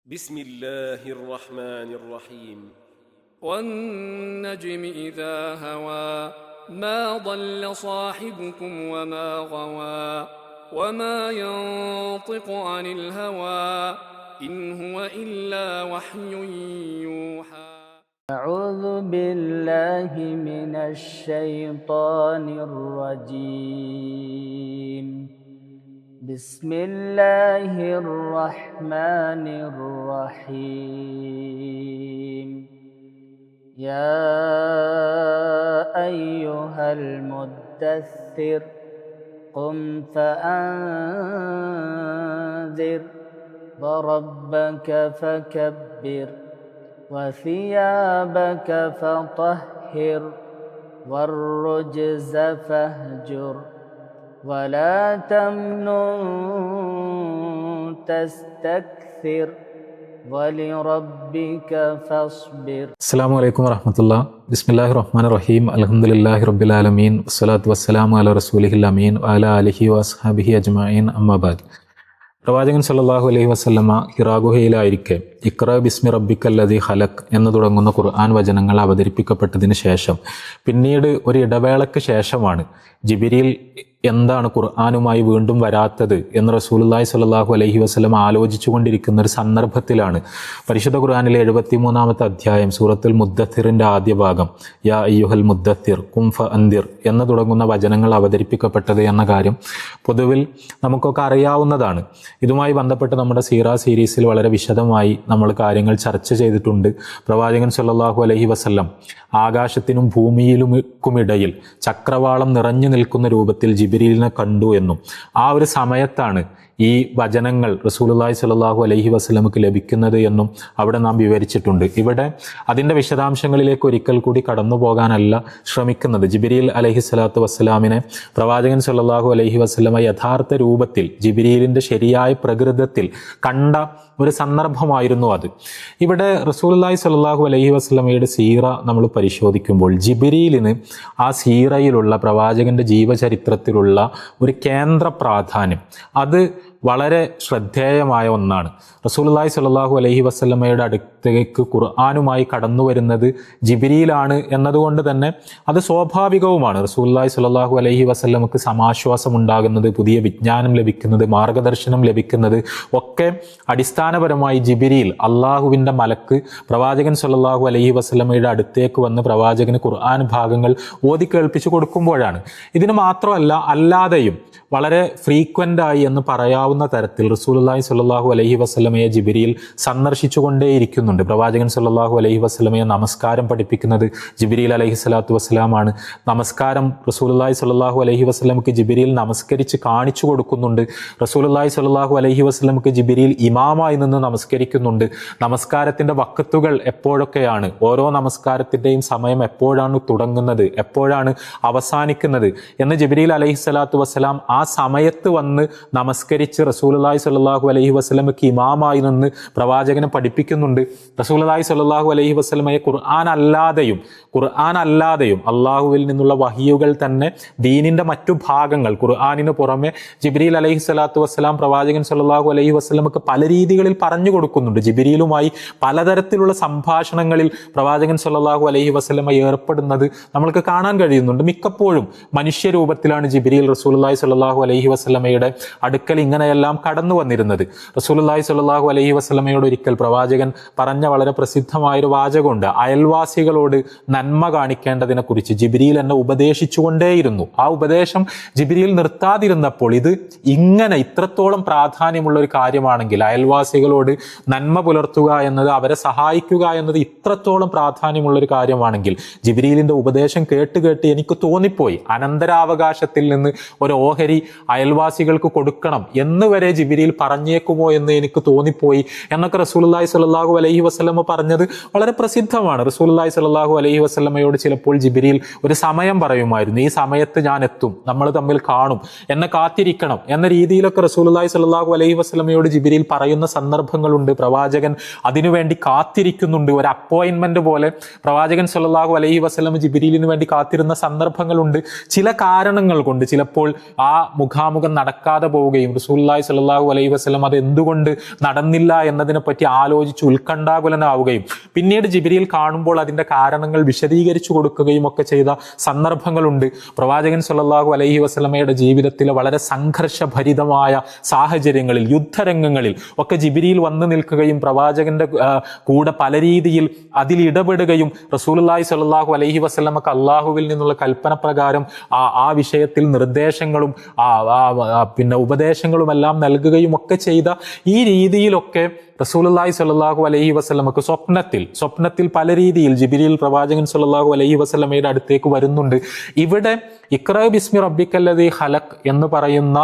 بسم الله الرحمن الرحيم والنجم إذا هوى ما ضل صاحبكم وما غوى وما ينطق عن الهوى إن هو إلا وحي يوحى. أعوذ بالله من الشيطان الرجيم. بسم الله الرحمن الرحيم. يا أيها المدثر قم فأنذر وربك فكبر وثيابك فطهر والرجز فاهجر ولا تمنن تستكثر ولربك فاصبر. അസ്സലാമു അലൈക്കും വറഹ്മത്തുള്ളാഹി. ബിസ്മില്ലാഹിർ റഹ്മാനിർ റഹീം. അൽഹംദുലില്ലാഹി റബ്ബിൽ ആലമീൻ വസ്സലാത്തു വസ്സലാമു അലാ റസൂലിഹിൽ അമീൻ വഅലാ ആലിഹി വഅസ്ഹാബിഹി അജ്മഈൻ. അമ്മാ ബഅദ്. പ്രവാചകൻ സല്ലല്ലാഹു അലൈഹി വസല്ലമ ഹിറാ ഗുഹയിലായിരിക്കെ ഇഖ്റ ബിസ്മി റബ്ബിക്കല്ലദീ ഖലഖ് എന്ന് തുടങ്ങുന്ന ഖുർആൻ വചനങ്ങൾ അവതരിപ്പിക്കപ്പെട്ടതിന് ശേഷം പിന്നീട് ഒരു ഇടവേളയ്ക്ക് ശേഷമാണ് ജിബ്രീൽ എന്താണ് ഖുർആനുമായി വീണ്ടും വരാത്തത് എന്ന് റസൂലുള്ളാഹി സ്വല്ലല്ലാഹു അലൈഹി വസല്ലം ആലോചിച്ചു കൊണ്ടിരിക്കുന്ന ഒരു സന്ദർഭത്തിലാണ് പരിശുദ്ധ ഖുർആനിലെ 73-ാമത്തെ അധ്യായം സൂറത്തുൽ മുദ്ദത്തിറിൻ്റെ ആദ്യ ഭാഗം യാ അയ്യുഹൽ മുദ്ദത്തിർ ഖും ഫഅൻദിർ എന്ന് തുടങ്ങുന്ന വചനങ്ങൾ അവതരിപ്പിക്കപ്പെട്ടത് എന്ന കാര്യം പൊതുവിൽ നമുക്കൊക്കെ അറിയാവുന്നതാണ്. ഇതുമായി ബന്ധപ്പെട്ട് നമ്മുടെ സീറ സീരീസിൽ വളരെ വിശദമായി നമ്മൾ കാര്യങ്ങൾ ചർച്ച ചെയ്തിട്ടുണ്ട്. പ്രവാചകൻ സല്ലല്ലാഹു അലൈഹി വസല്ലം ആകാശത്തിനും ഭൂമിയിലുമിടയിൽ ചക്രവാളം നിറഞ്ഞു നിൽക്കുന്ന രൂപത്തിൽ ജിബ്രീലിനെ കണ്ടു എന്നും ആ ഒരു സമയത്താണ് ഈ വചനങ്ങൾ റസൂലുള്ളാഹി സ്വല്ലല്ലാഹു അലൈഹി വസല്ലമക്ക് ലഭിക്കുന്നത് എന്നും അവിടെ നാം വിവരിച്ചിട്ടുണ്ട്. ഇവിടെ അതിൻ്റെ വിശദാംശങ്ങളിലേക്ക് ഒരിക്കൽ കൂടി കടന്നു പോകാനല്ല ശ്രമിക്കുന്നത്. ജിബ്രീൽ അലൈഹി സ്വലാത്തു വസ്സലാമിനെ പ്രവാചകൻ സ്വല്ലല്ലാഹു അലൈഹി വസല്ലമ യഥാർത്ഥ രൂപത്തിൽ ജിബ്രീലിൻ്റെ ശരിയായ പ്രകൃതത്തിൽ കണ്ട ഒരു സന്ദർഭമായിരുന്നു അത്. ഇവിടെ റസൂലുള്ളാഹി സ്വല്ലല്ലാഹു അലൈഹി വസല്ലമയുടെ സീറ നമ്മൾ പരിശോധിക്കുമ്പോൾ ജിബ്രീലിന് ആ സീറയിലുള്ള പ്രവാചകന്റെ ജീവചരിത്രത്തിലുള്ള ഒരു കേന്ദ്ര പ്രാധാന്യം അത് വളരെ ശ്രദ്ധേയമായ ഒന്നാണ്. റസൂലുള്ളാഹി സ്വല്ലല്ലാഹു അലൈഹി വസല്ലമയുടെ അടുത്തേക്ക് ഖുർആനുമായി കടന്നു വരുന്നത് ജിബ്രീലാണ് എന്നതുകൊണ്ട് തന്നെ അത് സ്വാഭാവികവുമാണ്. റസൂലുള്ളാഹി സ്വല്ലല്ലാഹു അലൈഹി വസല്ലമക്ക് സമാശ്വാസം ഉണ്ടാകുന്നത്, പുതിയ വിജ്ഞാനം ലഭിക്കുന്നത്, മാർഗദർശനം ലഭിക്കുന്നത് ഒക്കെ അടിസ്ഥാനപരമായി ജിബ്രീൽ അള്ളാഹുവിൻ്റെ മലക്ക് പ്രവാചകൻ സ്വല്ലല്ലാഹു അലൈഹി വസല്ലമയുടെ അടുത്തേക്ക് വന്ന് പ്രവാചകന് ഖുർആൻ ഭാഗങ്ങൾ ഓതി കേൾപ്പിച്ചു കൊടുക്കുമ്പോഴാണ്. ഇതിന് മാത്രമല്ല അല്ലാതെയും വളരെ ഫ്രീക്വൻ്റായി എന്ന് പറയാവുന്ന തരത്തിൽ റസൂലുള്ളാഹി സ്വല്ലല്ലാഹു അലൈഹി വസല്ലമയെ ജിബ്രീൽ സന്ദർശിച്ചുകൊണ്ടേയിരിക്കുന്നുണ്ട്. പ്രവാചകൻ സ്വല്ലല്ലാഹു അലൈഹി വസല്ലമയെ നമസ്കാരം പഠിപ്പിക്കുന്നത് ജിബ്രീൽ അലൈഹി സ്വലാത്തു വസ്സലാമാണ്. നമസ്കാരം റസൂലുള്ളാഹി സ്വല്ലല്ലാഹു അലൈഹി വസല്ലമക്ക് ജിബ്രീൽ നമസ്കരിച്ച് കാണിച്ചു കൊടുക്കുന്നുണ്ട്. റസൂലുള്ളാഹി സ്വല്ലല്ലാഹു അലൈഹി വസല്ലമക്ക് ജിബ്രീൽ ഇമാമായി നിന്ന് നമസ്കരിക്കുന്നുണ്ട്. നമസ്കാരത്തിൻ്റെ വഖത്തുകൾ എപ്പോഴൊക്കെയാണ്, ഓരോ നമസ്കാരത്തിൻ്റെയും സമയം എപ്പോഴാണ് തുടങ്ങുന്നത്, എപ്പോഴാണ് അവസാനിക്കുന്നത് എന്ന് ജിബ്രീൽ അലൈഹി സ്വലാത്തു വസ്സലാം ആ സമയത്ത് വന്ന് നമസ്കരിച്ച് റസൂലുള്ളാഹി സ്വല്ലല്ലാഹു അലൈഹി വസല്ലമയ്ക്ക് ഇമാമായി നിന്ന് പ്രവാചകനെ പഠിപ്പിക്കുന്നുണ്ട്. റസൂലുള്ളാഹി സ്വല്ലല്ലാഹു അലൈഹി വസല്ലമയെ ഖുർആൻ അല്ലാതെയും അള്ളാഹുവിൽ നിന്നുള്ള വഹിയുകൾ തന്നെ ദീനിൻ്റെ മറ്റു ഭാഗങ്ങൾ ഖുർആനിന് പുറമെ ജിബ്രീൽ അലൈഹി സ്വലാത്തു വസ്സലാം പ്രവാചകൻ സ്വല്ലല്ലാഹു അലൈഹി വസല്ലമക്ക് പല രീതികളിൽ പറഞ്ഞു കൊടുക്കുന്നുണ്ട്. ജിബ്രീലുമായി പലതരത്തിലുള്ള സംഭാഷണങ്ങളിൽ പ്രവാചകൻ സ്വല്ലല്ലാഹു അലൈഹി വസല്ലമ ഏർപ്പെടുന്നത് നമ്മൾക്ക് കാണാൻ കഴിയുന്നുണ്ട്. മിക്കപ്പോഴും മനുഷ്യരൂപത്തിലാണ് ജിബ്രീൽ റസൂലുള്ളാഹി സ്വല്ലല്ലാഹു അലൈഹി വസല്ലമയുടെ അടുക്കൽ ഇങ്ങനെയെല്ലാം കടന്നു വന്നിരുന്നത്. റസൂലുള്ളാഹി സ്വല്ലല്ലാഹു അലൈഹി വസല്ലമയോട് ഒരിക്കൽ പ്രവാചകൻ പറഞ്ഞ വളരെ പ്രസിദ്ധമായൊരു വാചകമുണ്ട്. അയൽവാസികളോട് നന്മ കാണിക്കേണ്ടതിനെ കുറിച്ച് ജിബ്രീൽ എന്നെ ഉപദേശിച്ചുകൊണ്ടേയിരുന്നു. ആ ഉപദേശം ജിബ്രീൽ നിർത്താതിരുന്നപ്പോൾ ഇത് ഇത്രത്തോളം പ്രാധാന്യമുള്ള ഒരു കാര്യമാണെങ്കിൽ, അയൽവാസികളോട് നന്മ പുലർത്തുക എന്നത്, അവരെ സഹായിക്കുക എന്നത് ഇത്രത്തോളം പ്രാധാന്യമുള്ളൊരു കാര്യമാണെങ്കിൽ ജിബ്രീലിൻ്റെ ഉപദേശം കേട്ട് എനിക്ക് തോന്നിപ്പോയി അനന്തരാവകാശത്തിൽ നിന്ന് ഒരു ഓഹരി അയൽവാസികൾക്ക് കൊടുക്കണം എന്ന് വരെ ജിബ്രീൽ പറഞ്ഞേക്കുമോ എന്ന് എനിക്ക് തോന്നിപ്പോയി എന്നൊക്കെ റസൂലുള്ളാഹി സ്വല്ലല്ലാഹു അലൈഹി അലൈഹി വസല്ലമ പറഞ്ഞത് വളരെ പ്രസിദ്ധമാണ്. റസൂലുള്ളാഹി സ്വല്ലല്ലാഹു അലൈഹി വസല്ലമയോട് ചിലപ്പോൾ ജിബ്രീൽ ഒരു സമയം പറയുമായിരുന്നു, ഈ സമയത്ത് ഞാൻ എത്തും, നമ്മൾ തമ്മിൽ കാണും, എന്നെ കാത്തിരിക്കണം എന്ന രീതിയിലൊക്കെ റസൂലുള്ളാഹി സ്വല്ലല്ലാഹു അലൈഹി വസല്ലമയോട് ജിബ്രീൽ പറയുന്ന സന്ദർഭങ്ങളുണ്ട്. പ്രവാചകൻ അതിനുവേണ്ടി കാത്തിരിക്കുന്നുണ്ട്. ഒരു അപ്പോയിന്റ്മെന്റ് പോലെ പ്രവാചകൻ സ്വല്ലല്ലാഹു അലൈഹി വസല്ലമ ജിബ്രീലിന് വേണ്ടി കാത്തിരുന്ന സന്ദർഭങ്ങളുണ്ട്. ചില കാരണങ്ങൾ കൊണ്ട് ചിലപ്പോൾ ആ മുഖാമുഖം നടക്കാതെ പോവുകയും റസൂലുള്ളാഹി സ്വല്ലല്ലാഹു അലൈഹി വസല്ലം അത് എന്തുകൊണ്ട് നടന്നില്ല എന്നതിനെ പറ്റി ആലോചിച്ച് ഉത്കണ്ഠാകുലനാവുകയും പിന്നീട് ജിബ്രീൽ കാണുമ്പോൾ അതിന്റെ കാരണങ്ങൾ വിശദീകരിച്ചു കൊടുക്കുകയും ഒക്കെ ചെയ്ത സന്ദർഭങ്ങളുണ്ട്. പ്രവാചകൻ സ്വല്ലല്ലാഹു അലൈഹി വസല്ലമയുടെ ജീവിതത്തിലെ വളരെ സംഘർഷഭരിതമായ സാഹചര്യങ്ങളിൽ, യുദ്ധരംഗങ്ങളിൽ ഒക്കെ ജിബ്രീൽ വന്നു നിൽക്കുകയും പ്രവാചകന്റെ കൂടെ പല രീതിയിൽ അതിൽ ഇടപെടുകയും റസൂലുള്ളാഹി സ്വല്ലല്ലാഹു അലൈഹി വസല്ലമക്ക് അള്ളാഹുവിൽ നിന്നുള്ള കൽപ്പന പ്രകാരം ആ വിഷയത്തിൽ നിർദ്ദേശങ്ങളും പിന്നെ ഉപദേശങ്ങളും എല്ലാം നൽകുകയും ഒക്കെ ചെയ്ത ഈ രീതിയിലൊക്കെ റസൂലുള്ളാഹി സ്വല്ലല്ലാഹു അലൈഹി വസല്ലമക്ക് സ്വപ്നത്തിൽ പല രീതിയിൽ ജിബ്രീൽ പ്രവാചകൻ സ്വല്ലല്ലാഹു അലൈഹി വസല്ലമയുടെ അടുത്തേക്ക് വരുന്നുണ്ട്. ഇവിടെ ഇഖ്റ ബിസ്മി റബ്ബിക്കല്ലദീ ഖലഖ് എന്ന് പറയുന്ന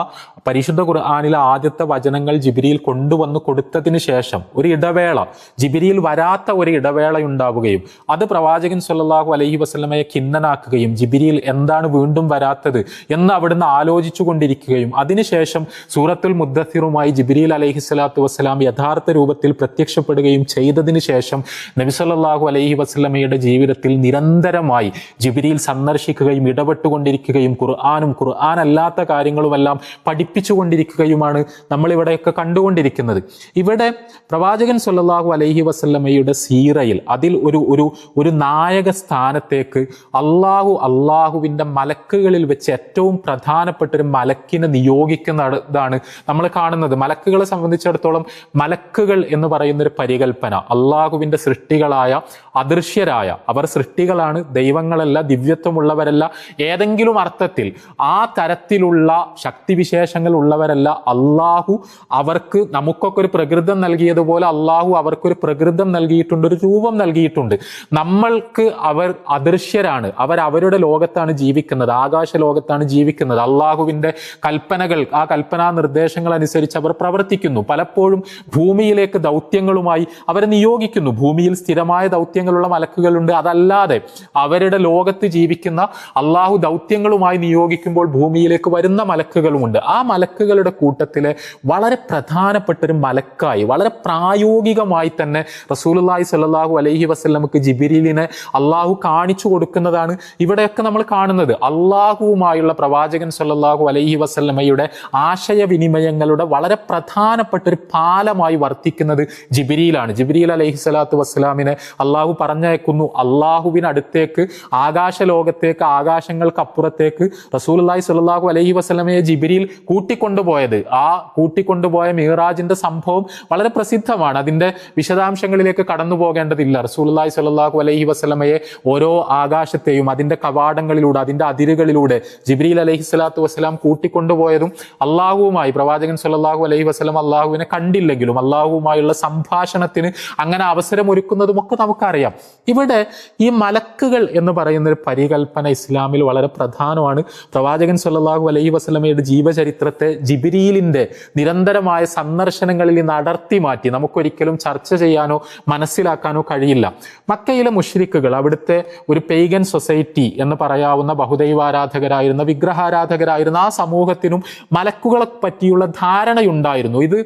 പരിശുദ്ധ ഖുർആനിലെ ആദ്യത്തെ വചനങ്ങൾ ജിബ്രീൽ കൊണ്ടുവന്ന് കൊടുത്തതിന് ശേഷം ഒരു ഇടവേള, ജിബ്രീൽ വരാത്ത ഒരു ഇടവേള ഉണ്ടാവുകയും അത് പ്രവാചകൻ സ്വല്ലല്ലാഹു അലൈഹി വസല്ലമയെ ഖിന്നനാക്കുകയും ജിബ്രീൽ എന്താണ് വീണ്ടും വരാത്തത് എന്ന് അവിടുന്ന് ആലോചിച്ചു കൊണ്ടിരിക്കുകയും അതിനുശേഷം സൂറത്തുൽ മുദ്ദസ്സിറുമായി ജിബ്രീൽ അലൈഹിസ്സലാത്തു വസ്സലാം യഥാർത്ഥ രൂപത്തിൽ പ്രത്യക്ഷപ്പെടുകയും ചെയ്തതിനു ശേഷം നബി സല്ലല്ലാഹു അലൈഹി വസല്ലമയുടെ ജീവിതത്തിൽ നിരന്തരമായി ജിബ്രീൽ സന്ദർശിക്കുകയും ഇടപെട്ടുകൊണ്ടിരിക്കുകയും ഖുർആൻ അല്ലാത്ത കാര്യങ്ങളുമെല്ലാം പഠിപ്പിച്ചുകൊണ്ടിരിക്കുകയുമാണ് നമ്മൾ ഇവിടെയൊക്കെ കണ്ടുകൊണ്ടിരിക്കുന്നത്. ഇവിടെ പ്രവാചകൻ സ്വല്ലല്ലാഹു അലൈഹി വസല്ലമയുടെ സീറയിൽ അതിൽ ഒരു നായക സ്ഥാനത്തേക്ക് അള്ളാഹുവിൻ്റെ മലക്കുകളിൽ വെച്ച് ഏറ്റവും പ്രധാനപ്പെട്ട ഒരു മലക്കിനെ നിയോഗിക്കുന്നതാണ് നമ്മൾ കാണുന്നത്. മലക്കുകളെ സംബന്ധിച്ചിടത്തോളം മലക്കുകൾ എന്ന് പറയുന്ന ഒരു പരികൽപ്പന, അള്ളാഹുവിൻ്റെ സൃഷ്ടികളായ അദൃശ്യരായ, അവർ സൃഷ്ടികളാണ്, ദൈവങ്ങളല്ല, ദിവ്യത്വമുള്ളവരല്ല, ഏതെങ്കിലും അർത്ഥത്തിൽ ആ തരത്തിലുള്ള ശക്തിവിശേഷങ്ങൾ ഉള്ളവരല്ല. അള്ളാഹു അവർക്ക് നമുക്കൊക്കെ ഒരു പ്രകൃതം നൽകിയതുപോലെ അള്ളാഹു അവർക്കൊരു പ്രകൃതം നൽകിയിട്ടുണ്ട്, ഒരു രൂപം നൽകിയിട്ടുണ്ട്. നമ്മൾക്ക് അവർ അദൃശ്യരാണ്, അവരുടെ ലോകത്താണ് ജീവിക്കുന്നത്, ആകാശ ലോകത്താണ് ജീവിക്കുന്നത്. അള്ളാഹുവിൻ്റെ കൽപ്പനകൾ, ആ കൽപ്പനാ നിർദ്ദേശങ്ങൾ അനുസരിച്ച് അവർ പ്രവർത്തിക്കുന്നു. പലപ്പോഴും ഭൂമിയിലേക്ക് ദൗത്യങ്ങളുമായി അവരെ നിയോഗിക്കുന്നു. ഭൂമിയിൽ സ്ഥിരമായ ദൗത്യങ്ങളുള്ള മലക്കുകളുണ്ട്. അതല്ലാതെ അവരുടെ ലോകത്ത് ജീവിക്കുന്ന അള്ളാഹു ദൗത്യങ്ങളുമായി നിയോഗിക്കുമ്പോൾ ഭൂമിയിലേക്ക് വരുന്ന മലക്കുകളുമുണ്ട്. ആ മലക്കുകളുടെ കൂട്ടത്തിലെ വളരെ പ്രധാനപ്പെട്ട ഒരു മലക്കായി, വളരെ പ്രായോഗികമായി തന്നെ റസൂലുള്ളാഹി സ്വല്ലല്ലാഹു അലൈഹി വസല്ലമക്ക് ജിബ്രീലിനെ അള്ളാഹു കാണിച്ചു കൊടുക്കുന്നതാണ് ഇവിടെയൊക്കെ നമ്മൾ കാണുന്നത്. അള്ളാഹുവുമായുള്ള പ്രവാചകൻ സ്വല്ലല്ലാഹു അലൈഹി വസല്ലമയുടെ ആശയവിനിമയങ്ങളുടെ വളരെ പ്രധാനപ്പെട്ട ഒരു പാലമായി വർത്തിക്കുന്നത് ജിബ്രീലാണ്. ജിബ്രീൽ അലൈഹിസ്സലാത്തു വസ്സലാമിനെ അള്ളാഹു പറഞ്ഞയക്കുന്നു. അള്ളാഹുവിനടുത്തേക്ക്, ആകാശ ലോകത്തേക്ക്, ആകാശങ്ങൾക്കപ്പുറത്തേക്ക് റസൂലുള്ളാഹി സ്വല്ലല്ലാഹു അലൈഹി വസല്ലമയെ ജിബ്രീൽ കൂട്ടിക്കൊണ്ടുപോയത്, ആ കൂട്ടിക്കൊണ്ടുപോയ മിഅ്റാജിന്റെ സംഭവം വളരെ പ്രസിദ്ധമാണ്. അതിന്റെ വിശദാംശങ്ങളിലേക്ക് കടന്നു പോകേണ്ടതില്ല. റസൂലുള്ളാഹി സ്വല്ലല്ലാഹു അലൈഹി വസല്ലമയെ ഓരോ ആകാശത്തെയും അതിന്റെ കവാടങ്ങളിലൂടെ, അതിന്റെ അതിരുകളിലൂടെ ജിബ്രീൽ അലൈഹിസ്സലാത്തു വസ്സലാം കൂട്ടിക്കൊണ്ടുപോയതും അള്ളാഹുവുമായി, പ്രവാചകൻ സ്വല്ലല്ലാഹു അലൈഹി വസല്ലം അള്ളാഹുവിനെ കണ്ടില്ലെങ്കിലും അള്ളാഹുവുമായുള്ള സംഭാഷണത്തിന് അങ്ങനെ അവസരം ഒരുക്കുന്നതും ഒക്കെ നമുക്കറിയാം. ഇവിടെ ഈ മലക്കുകൾ എന്ന് പറയുന്ന ഒരു പരികൽപ്പന ഇസ്ലാമിൽ വളരെ പ്രധാനമാണ്. പ്രവാചകൻ സ്വല്ലല്ലാഹു അലൈഹി വസല്ലമയുടെ ജീവചരിത്രത്തെ ജിബ്രീലിന്റെ നിരന്തരമായ സന്ദർശനങ്ങളിൽ നിന്ന് അടർത്തി മാറ്റി നമുക്കൊരിക്കലും ചർച്ച ചെയ്യാനോ മനസ്സിലാക്കാനോ കഴിയില്ല. മക്കയിലെ മുശ്രിക്കുകൾ, അവിടുത്തെ ഒരു പെയ്ഗൻ സൊസൈറ്റി എന്ന് പറയാവുന്ന ബഹുദൈവാരാധകരായിരുന്ന, വിഗ്രഹാരാധകരായിരുന്ന ആ സമൂഹത്തിനും മലക്കുകളെ പറ്റിയുള്ള ധാരണയുണ്ടായിരുന്നു. ഇത്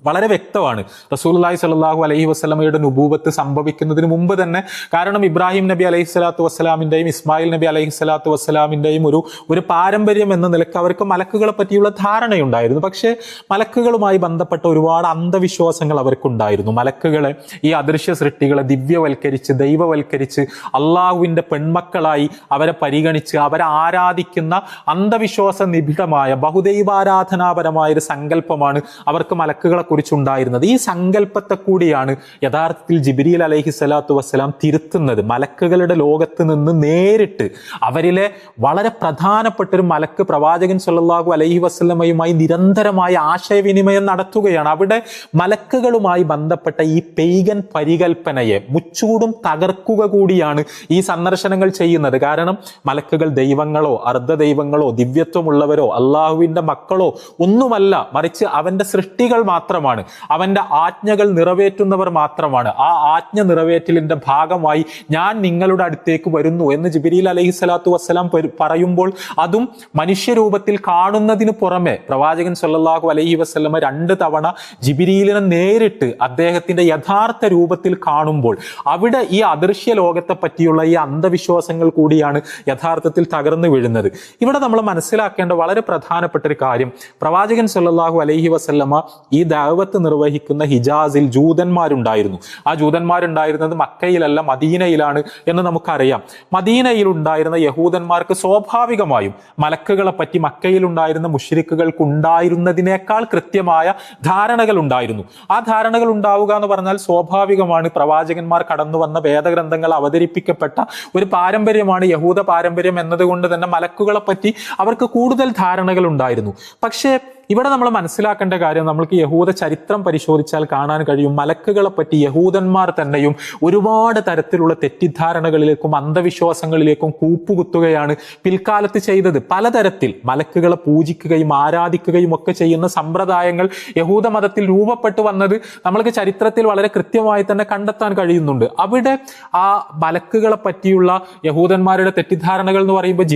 വളരെ വ്യക്തമാണ് റസൂലുള്ളാഹി സ്വല്ലല്ലാഹു അലൈഹി വസല്ലമയുടെ നുബൂവത്ത് സംഭവിക്കുന്നതിന് മുമ്പ് തന്നെ. കാരണം ഇബ്രാഹിം നബി അലൈഹിസ്സലാത്തു വസ്സലാമിൻ്റെയും ഇസ്മായിൽ നബി അലൈഹിസ്സലാത്തു വസ്സലാമിൻ്റെയും ഒരു പാരമ്പര്യം എന്ന നിലക്ക് അവർക്ക് മലക്കുകളെ പറ്റിയുള്ള ധാരണയുണ്ടായിരുന്നു. പക്ഷേ മലക്കുകളുമായി ബന്ധപ്പെട്ട ഒരുപാട് അന്ധവിശ്വാസങ്ങൾ അവർക്കുണ്ടായിരുന്നു. മലക്കുകളെ, ഈ അദൃശ്യ സൃഷ്ടികളെ ദിവ്യവൽക്കരിച്ച്, ദൈവവൽക്കരിച്ച്, അള്ളാഹുവിൻ്റെ പെൺമക്കളായി അവരെ പരിഗണിച്ച് അവരെ ആരാധിക്കുന്ന അന്ധവിശ്വാസ നിബിഡമായ ബഹുദൈവാരാധനാപരമായ ഒരു സങ്കല്പമാണ് അവർക്ക് മലക്കുകളെ കുറിച്ചുണ്ടായിരുന്നത്. ഈ സങ്കല്പത്തെ കൂടിയാണ് യഥാർത്ഥത്തിൽ ജിബ്രീൽ അലൈഹിസ്സലാത്തു വസ്സലാം തിരുത്തുന്നത്. മലക്കുകളുടെ ലോകത്ത് നിന്ന് നേരിട്ട് അവരിലെ വളരെ പ്രധാനപ്പെട്ട ഒരു മലക്ക് പ്രവാചകൻ സ്വല്ലല്ലാഹു അലൈഹി വസല്ലമയുമായി നിരന്തരമായ ആശയവിനിമയം നടത്തുകയാണ്. അവിടെ മലക്കുകളുമായി ബന്ധപ്പെട്ട ഈ പെയ്ഗൻ പരികൽപ്പനയെ മുച്ചൂടും തകർക്കുക കൂടിയാണ് ഈ സന്ദർശനങ്ങൾ ചെയ്യുന്നത്. കാരണം മലക്കുകൾ ദൈവങ്ങളോ അർദ്ധ ദൈവങ്ങളോ ദിവ്യത്വമുള്ളവരോ അള്ളാഹുവിൻ്റെ മക്കളോ ഒന്നുമല്ല, മറിച്ച് അവൻ്റെ സൃഷ്ടികൾ മാത്രമാണ്. മാത്രമാണ്, അവന്റെ ആജ്ഞകൾ നിറവേറ്റുന്നവർ മാത്രമാണ്. ആ ആജ്ഞ നിറവേറ്റലിന്റെ ഭാഗമായി ഞാൻ നിങ്ങളുടെ അടുത്തേക്ക് വരുന്നു എന്ന് ജിബ്രീൽ അലൈഹിസ്സലാത്തു വസ്സലാം പറയുമ്പോൾ, അതും മനുഷ്യരൂപത്തിൽ കാണുന്നതിന് പുറമെ പ്രവാചകൻ സല്ലല്ലാഹു അലൈഹി വസല്ലമ 2 തവണ ജിബ്രീലിനെ നേരിട്ട് അദ്ദേഹത്തിന്റെ യഥാർത്ഥ രൂപത്തിൽ കാണുമ്പോൾ അവിടെ ഈ അദൃശ്യ ലോകത്തെ പറ്റിയുള്ള ഈ അന്ധവിശ്വാസങ്ങൾ കൂടിയാണ് യഥാർത്ഥത്തിൽ തകർന്നു വീഴുന്നത്. ഇവിടെ നമ്മൾ മനസ്സിലാക്കേണ്ട വളരെ പ്രധാനപ്പെട്ട ഒരു കാര്യം, പ്രവാചകൻ സല്ലല്ലാഹു അലൈഹി വസല്ലമ ഈ ദഅവത്ത് നിർവഹിക്കുന്ന ഹിജാസിൽ ജൂതന്മാരുണ്ടായിരുന്നു. ആ ജൂതന്മാരുണ്ടായിരുന്നത് മക്കയിലല്ല, മദീനയിലാണ് എന്ന് നമുക്കറിയാം. മദീനയിൽ ഉണ്ടായിരുന്ന യഹൂദന്മാർക്ക് സ്വാഭാവികമായും മലക്കുകളെ പറ്റി മക്കയിലുണ്ടായിരുന്ന മുശ്രിക്കുകൾക്ക് ഉണ്ടായിരുന്നതിനേക്കാൾ കൃത്യമായ ധാരണകൾ ഉണ്ടായിരുന്നു. ആ ധാരണകൾ ഉണ്ടാവുക എന്ന് പറഞ്ഞാൽ സ്വാഭാവികമാണ്. പ്രവാചകന്മാർ കടന്നു വന്ന വേദഗ്രന്ഥങ്ങൾ അവതരിപ്പിക്കപ്പെട്ട ഒരു പാരമ്പര്യമാണ് യഹൂദ പാരമ്പര്യം എന്നതുകൊണ്ട് തന്നെ മലക്കുകളെ പറ്റി അവർക്ക് കൂടുതൽ ധാരണകൾ ഉണ്ടായിരുന്നു. പക്ഷേ ഇവിടെ നമ്മൾ മനസ്സിലാക്കേണ്ട കാര്യം, നമ്മൾക്ക് യഹൂദ ചരിത്രം പരിശോധിച്ചാൽ കാണാൻ കഴിയും, മലക്കുകളെ പറ്റി യഹൂദന്മാർ തന്നെയും ഒരുപാട് തരത്തിലുള്ള തെറ്റിദ്ധാരണകളിലേക്കും അന്ധവിശ്വാസങ്ങളിലേക്കും കൂപ്പുകുത്തുകയാണ് പിൽക്കാലത്ത് ചെയ്തത്. പലതരത്തിൽ മലക്കുകളെ പൂജിക്കുകയും ആരാധിക്കുകയും ഒക്കെ ചെയ്യുന്ന സമ്പ്രദായങ്ങൾ യഹൂദ മതത്തിൽ രൂപപ്പെട്ടു വന്നത് നമ്മൾക്ക് ചരിത്രത്തിൽ വളരെ കൃത്യമായി തന്നെ കണ്ടെത്താൻ കഴിയുന്നുണ്ട്. അവിടെ ആ മലക്കുകളെ പറ്റിയുള്ള യഹൂദന്മാരുടെ തെറ്റിദ്ധാരണകൾ എന്ന് പറയുമ്പോൾ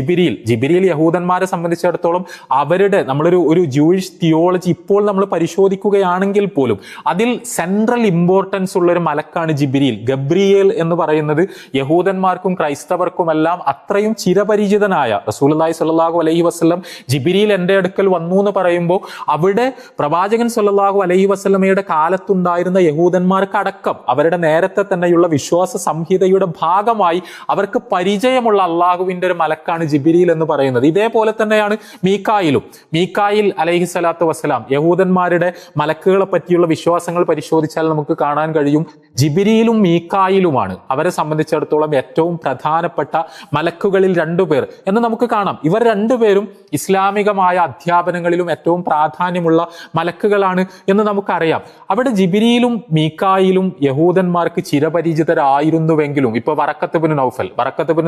ജിബ്രീൽ യഹൂദന്മാരെ സംബന്ധിച്ചിടത്തോളം അവരുടെ നമ്മളൊരു ജൂയിഷ് തിയോളജി ഇപ്പോൾ നമ്മൾ പരിശോധിക്കുകയാണെങ്കിൽ പോലും അതിൽ സെൻട്രൽ ഇമ്പോർട്ടൻസ് ഉള്ള ഒരു മലക്കാണ് ജിബ്രീൽ. ഗബ്രിയേൽ എന്ന് പറയുന്നത് യഹൂദന്മാർക്കും ക്രൈസ്തവർക്കുമെല്ലാം അത്രയും ചിരപരിചിതനായ, റസൂലുള്ളാഹി സ്വല്ലല്ലാഹു അലൈഹി വസല്ലം ജിബ്രീൽ എൻ്റെ അടുക്കൽ വന്നു എന്ന് പറയുമ്പോൾ അവിടെ പ്രവാചകൻ സ്വല്ലല്ലാഹു അലൈഹി വസല്ലമയുടെ കാലത്തുണ്ടായിരുന്ന യഹൂദന്മാർക്ക് അടക്കം അവരുടെ നേരത്തെ തന്നെയുള്ള വിശ്വാസ സംഹിതയുടെ ഭാഗമായി അവർക്ക് പരിചയമുള്ള അള്ളാഹുവിന്റെ ഒരു മലക്കാണ് ജിബ്രീൽ എന്ന് പറയുന്നത്. ഇതേപോലെ തന്നെയാണ് മീക്കായിൽ അലൈഹി സ്വലാത്തു വസ്സലാം. യഹൂദന്മാരുടെ മലക്കുകളെ പറ്റിയുള്ള വിശ്വാസങ്ങൾ പരിശോധിച്ചാൽ നമുക്ക് കാണാൻ കഴിയും ജിബ്രീലും മീക്കായിലുമാണ് അവരെ സംബന്ധിച്ചിടത്തോളം ഏറ്റവും പ്രധാനപ്പെട്ട മലക്കുകളിൽ 2 പേർ എന്ന് നമുക്ക് കാണാം. ഇവർ 2 പേരും ഇസ്ലാമികമായ അധ്യാപനങ്ങളിലും ഏറ്റവും പ്രാധാന്യമുള്ള മലക്കുകളാണ് എന്ന് നമുക്കറിയാം. അവിടെ ജിബ്രീലും മീക്കായിലും യഹൂദന്മാർക്ക് ചിരപരിചിതരായിരുന്നുവെങ്കിലും ഇപ്പൊ വറഖത്ത് ബിൻ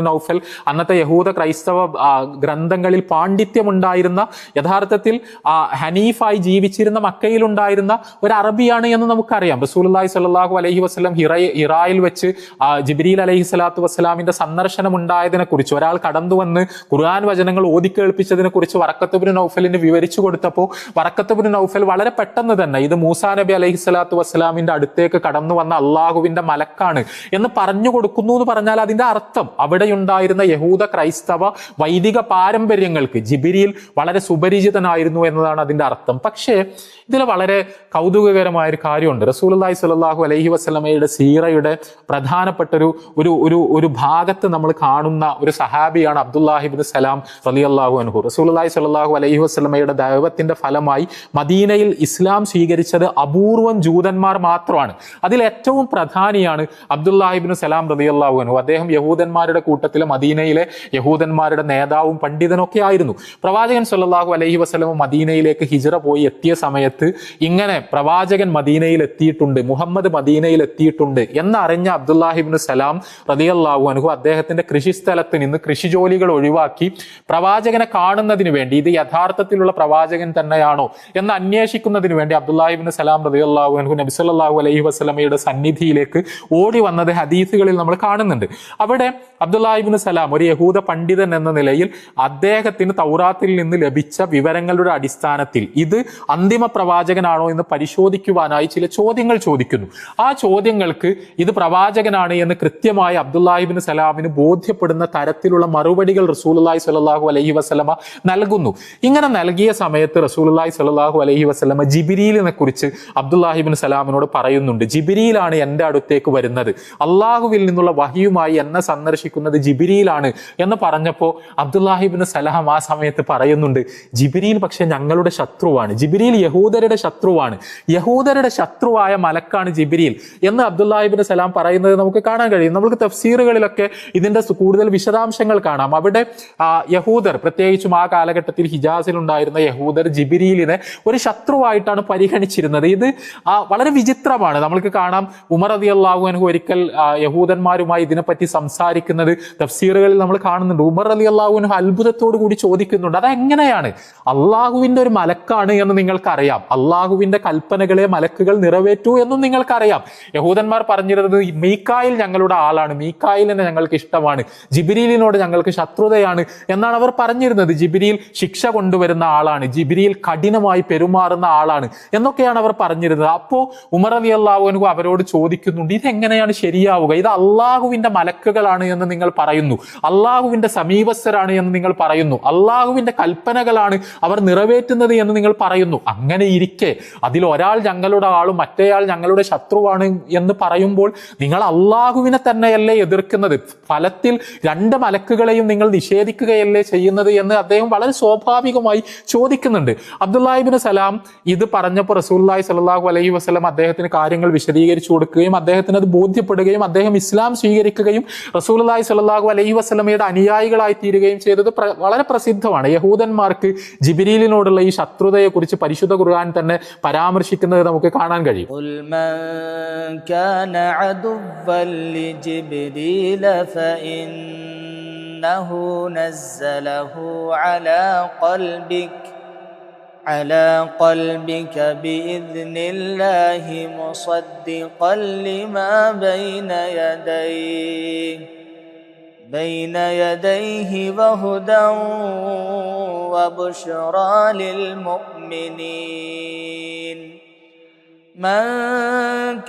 നൗഫൽ അന്നത്തെ യഹൂദ ക്രൈസ്തവ ഗ്രന്ഥങ്ങളിൽ പാണ്ഡിത്യമുണ്ടായിരുന്ന, യഥാർത്ഥത്തിൽ ഹനീഫായി ജീവിച്ചിരുന്ന മക്കയിലുണ്ടായിരുന്ന ഒരു അറബിയാണ് എന്ന് നമുക്കറിയാം. റസൂലുള്ളാഹി സ്വല്ലല്ലാഹു അലൈഹി വസല്ലം ഹിറായിൽ വെച്ച് ജിബ്രീൽ അലൈഹി സ്വലാത്തു വസ്സലാമിന്റെ സന്ദർശനം ഉണ്ടായതിനെ കുറിച്ച്, ഒരാൾ കടന്നു വന്ന് ഖുർആൻ വചനങ്ങൾ ഓതിക്കേൾപ്പിച്ചതിനെ കുറിച്ച് വറഖത്ത് ബിൻ നൗഫലിന് വിവരിച്ചു കൊടുത്തപ്പോൾ വറഖത്ത് ബിൻ നൗഫൽ വളരെ പെട്ടെന്ന് തന്നെ ഇത് മൂസാ നബി അലൈഹി സ്വലാത്തു വസ്സലാമിന്റെ അടുത്തേക്ക് കടന്നു വന്ന അള്ളാഹുവിന്റെ മലക്കാണ് എന്ന് പറഞ്ഞു കൊടുക്കുന്നു എന്ന് പറഞ്ഞാൽ അതിന്റെ അർത്ഥം അവിടെയുണ്ടായിരുന്ന യഹൂദ ക്രൈസ്തവ വൈദിക പാരമ്പര്യങ്ങൾക്ക് ജിബ്രീൽ വളരെ സുപരിചിതനായിരുന്നു എന്നതാണ് അതിന്റെ അർത്ഥം. പക്ഷേ ഇതിൽ വളരെ കൗതുകകരമായ ഒരു കാര്യമുണ്ട്. റസൂലുള്ളാഹി സ്വല്ലല്ലാഹു അലൈഹി വസല്ലമയുടെ സീറയുടെ പ്രധാനപ്പെട്ട ഒരു ഭാഗത്ത് നമ്മൾ കാണുന്ന ഒരു സഹാബിയാണ് അബ്ദുല്ലാഹി ഇബ്നു സലാം റളിയല്ലാഹു അൻഹു. റസൂലുള്ളാഹി സ്വല്ലല്ലാഹു അലൈഹി വസല്ലമയുടെ ദഅവത്തിന്റെ ഫലമായി മദീനയിൽ ഇസ്ലാം സ്വീകരിച്ചത് അപൂർവം ജൂതന്മാർ മാത്രമാണ്. അതിൽ ഏറ്റവും പ്രധാനിയാണ് അബ്ദുല്ലാഹി ഇബ്നു സലാം റളിയല്ലാഹു അൻഹു. അദ്ദേഹം യഹൂദന്മാരുടെ കൂട്ടത്തിലെ മദീനയിലെ യഹൂദന്മാരുടെ നേതാവും പണ്ഡിതനൊക്കെ ആയിരുന്നു. പ്രവാചകൻ സ്വല്ലല്ലാഹു അലൈഹി വസല്ലം മദീനയിലേക്ക് ഹിജ്റ പോയി എത്തിയ സമയത്ത് ഇങ്ങനെ പ്രവാചകൻ മദീനയിൽ എത്തിയിട്ടുണ്ട്, മുഹമ്മദ് മദീനയിൽ എത്തിയിട്ടുണ്ട് എന്നറിഞ്ഞ അബ്ദുല്ലാഹി ഇബ്നു സലാം റളിയല്ലാഹു അൻഹു അദ്ദേഹത്തിന്റെ കൃഷിസ്ഥലത്ത് നിന്ന് കൃഷിജോലികൾ ഒഴിവാക്കി പ്രവാചകനെ കാണുന്നതിന് വേണ്ടി, ഇത് യഥാർത്ഥത്തിലുള്ള പ്രവാചകൻ തന്നെയാണോ എന്ന് അന്വേഷിക്കുന്നതിന് വേണ്ടി അബ്ദുല്ലാഹി ഇബ്നു സലാം റളിയല്ലാഹു അൻഹു നബി സല്ലല്ലാഹു അലൈഹി വസല്ലമയുടെ സന്നിധിയിലേക്ക് ഓടി വന്നത് ഹദീസുകളിൽ നമ്മൾ കാണുന്നുണ്ട്. അവിടെ അബ്ദുല്ലാഹി ഇബ്നു സലാം ഒരു യഹൂദ പണ്ഡിതൻ എന്ന നിലയിൽ അദ്ദേഹത്തിന് തൗറാത്തിൽ നിന്ന് ലഭിച്ച വിവരങ്ങളുടെ അടിസ്ഥാനത്തിൽ ഇത് അന്തിമ പ്രവാചകനാണോ എന്ന് പരിശോധിക്കുവാനായി ചില ചോദ്യങ്ങൾ ചോദിക്കുന്നു. ആ ചോദ്യങ്ങൾക്ക് ഇത് പ്രവാചകനാണ് എന്ന് കൃത്യമായി അബ്ദുല്ലാഹി ഇബ്നു സലാമിന് ബോധ്യപ്പെടുന്ന തരത്തിലുള്ള മറുപടികൾ റസൂലുള്ളാഹി സ്വല്ലല്ലാഹു അലൈഹി വസല്ലമ നൽകുന്നു. ഇങ്ങനെ നൽകിയ സമയത്ത് റസൂലുള്ളാഹി സ്വല്ലല്ലാഹു അലൈഹി വസല്ലമ ജിബ്രീലിനെ കുറിച്ച് അബ്ദുല്ലാഹി ഇബ്നു സലാമിനോട് പറയുന്നുണ്ട്. ജിബ്രീലാണ് എൻ്റെ അടുത്തേക്ക് വരുന്നത്, അള്ളാഹുവിൽ നിന്നുള്ള വഹിയുമായി എന്നെ സന്ദർശിക്കുന്നത് ജിബ്രീലാണ് എന്ന് പറഞ്ഞപ്പോൾ അബ്ദുല്ലാഹി ഇബ്നു സലാം ആ സമയത്ത് പറയുന്നുണ്ട്, ജിബ്രീൽ പക്ഷെ ഞങ്ങളുടെ ശത്രുവാണ്, ജിബ്രീൽ യഹൂദരുടെ ശത്രുവാണ്, യഹൂദരുടെ ശത്രുവായ മലക്കാണ് ജിബ്രീൽ എന്ന് അബ്ദുല്ലാഹി ഇബ്നു സലാം പറയുന്നത് നമുക്ക് കാണാൻ കഴിയും. നമുക്ക് തഫ്സീറുകളിലൊക്കെ ഇതിന്റെ കൂടുതൽ വിശദാംശങ്ങൾ കാണാം. അവിടെ യഹൂദർ, പ്രത്യേകിച്ചും ആ കാലഘട്ടത്തിൽ ഹിജാസിൽ ഉണ്ടായിരുന്ന യഹൂദർ ജിബ്രീലിനെ ഒരു ശത്രുവായിട്ടാണ് പരിഗണിച്ചിരുന്നത്. ഇത് വളരെ വിചിത്രമാണ്. നമ്മൾക്ക് കാണാം ഉമർ റളിയല്ലാഹു അൻഹു ഒരിക്കൽ യഹൂദന്മാരുമായി ഇതിനെപ്പറ്റി സംസാരിക്കുന്നത് തഫ്സീറുകളിൽ നമ്മൾ കാണുന്നുണ്ട്. ഉമർ റളിയല്ലാഹു അൻഹു അത്ഭുതത്തോടു കൂടി ചോദിക്കുന്നുണ്ട്, അതെങ്ങനെയാണ് അള്ളാഹുവിന്റെ ഒരു മലക്കാണ് എന്ന് നിങ്ങൾക്കറിയാം. അള്ളാഹുവിന്റെ കൽപ്പനകളെ മലക്കുകൾ നിറവേറ്റു എന്നും നിങ്ങൾക്കറിയാം. യഹൂദന്മാർ പറഞ്ഞിരുന്നത് മീക്കായിൽ ഞങ്ങളുടെ ആളാണ്, മീക്കായിലിനെ ഞങ്ങൾക്ക് ഇഷ്ടമാണ്, ജിബ്രീലിനോട് ഞങ്ങൾക്ക് ശത്രുതയാണ് എന്നാണ് അവർ പറഞ്ഞിരുന്നത്. ജിബ്രീൽ ശിക്ഷ കൊണ്ടുവരുന്ന ആളാണ്, ജിബ്രീൽ കഠിനമായി പെരുമാറുന്ന ആളാണ് എന്നൊക്കെയാണ് അവർ പറഞ്ഞിരുന്നത്. അപ്പോ ഉമർ റളിയല്ലാഹു അൻഹു അവരോട് ചോദിക്കുന്നുണ്ട്, ഇതെങ്ങനെയാണ് ശരിയാവുക? ഇത് അള്ളാഹുവിന്റെ മലക്കുകളാണ് എന്ന് നിങ്ങൾ പറയുന്നു, അള്ളാഹുവിന്റെ സമീപസ്ഥരാണ് എന്ന് നിങ്ങൾ പറയുന്നു, അള്ളാഹുവിന്റെ കൽപ്പനകളാണ് അവർ നിറവേറ്റുന്നത് എന്ന് നിങ്ങൾ പറയുന്നു. അങ്ങനെ ഇരിക്കെ അതിൽ ഒരാൾ ഞങ്ങളുടെ ആളും മറ്റേയാൾ ഞങ്ങളുടെ ശത്രുവാണ് എന്ന് പറയുമ്പോൾ നിങ്ങൾ അള്ളാഹുവിനെ തന്നെയല്ലേ എതിർക്കുന്നത്? ഫലത്തിൽ രണ്ട് മലക്കുകളെയും നിങ്ങൾ നിഷേധിക്കുകയല്ലേ ചെയ്യുന്നത് എന്ന് അദ്ദേഹം വളരെ സ്വാഭാവികമായി ചോദിക്കുന്നുണ്ട്. അബ്ദുല്ലാഹി ഇബ്നു സലാം ഇത് പറഞ്ഞപ്പോൾ റസൂലുള്ളാഹി സ്വല്ലല്ലാഹു അലൈഹി വസല്ലം അദ്ദേഹത്തിന് കാര്യങ്ങൾ വിശദീകരിച്ചു കൊടുക്കുകയും അദ്ദേഹത്തിന് അത് ബോധ്യപ്പെടുകയും അദ്ദേഹം ഇസ്ലാം സ്വീകരിക്കുകയും റസൂലുള്ളാഹി സ്വല്ലല്ലാഹു അലൈഹി വസല്ലമയുടെ അനുയായികളായി തീരുകയും ചെയ്തത് വളരെ പ്രസിദ്ധമാണ്. യഹൂദന്മാർക്ക് ജിബ്രീലിനോടുള്ള ഈ ശത്രുതയെ കുറിച്ച് പരിശുദ്ധ ഖുർആൻ തന്നെ പരാമർശിക്കുന്നത് നമുക്ക് കാണാൻ കഴിയും. على قلبك بإذن الله مصدقا لما بين يديه وهدى وبشرى للمؤمنين من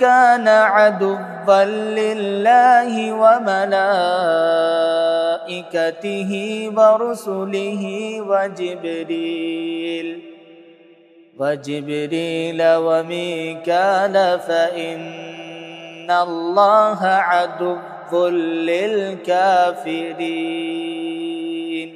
كان عدوا لله وملائكته ورسله وجبريل وميكال فإن الله عدو للكافرين.